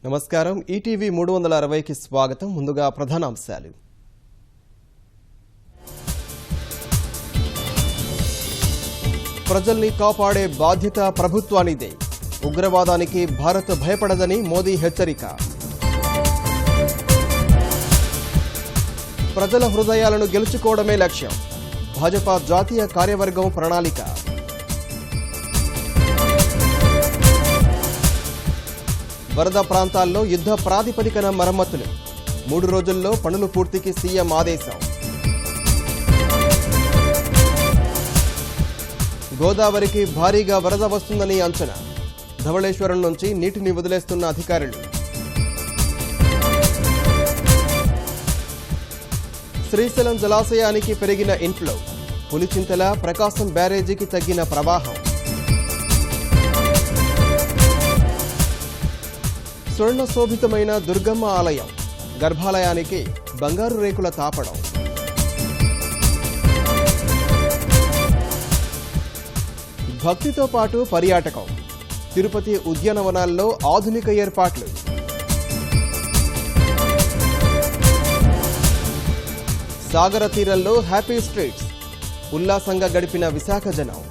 నమస్కారం ఈటీవీ 360కి స్వాగతం. ముందుగా ప్రధానాంశాలు. ప్రజల్ని కాపాడే బాధ్యత ప్రభుత్వానిదే. ఉగ్రవాదానికి భారత్ భయపడదని మోదీ హెచ్చరిక. ప్రజల హృదయాలను గెలుచుకోవడమే లక్ష్యం. భాజపా జాతీయ కార్యవర్గం ప్రణాళిక. వరద ప్రాంతాల్లో యుద్ధ ప్రాతిపదికన మరమ్మతులు. 3 రోజుల్లో పనులు పూర్తికి సీఎం ఆదేశం. గోదావరికి భారీగా వరద వస్తుందని అంచనా. ధవళేశ్వరం నుంచి నీటిని వదిలేస్తున్న అధికారులు. శ్రీశైలం జలాశయానికి పెరిగిన ఇన్ఫ్లో. పులిచింతల ప్రకాశం బ్యారేజీకి తగ్గిన ప్రవాహం. స్వర్ణ శోభితమైన దుర్గమ్మ ఆలయం. గర్భాలయానికి బంగారు రేకుల తాపడం. భక్తితో పాటు పర్యాటకం. తిరుపతి ఉద్యానవనాల్లో ఆధునిక ఏర్పాట్లు. సాగర తీరంలో హ్యాపీ స్ట్రీట్స్. ఉల్లాసంగా గడిపిన విశాఖ జనం.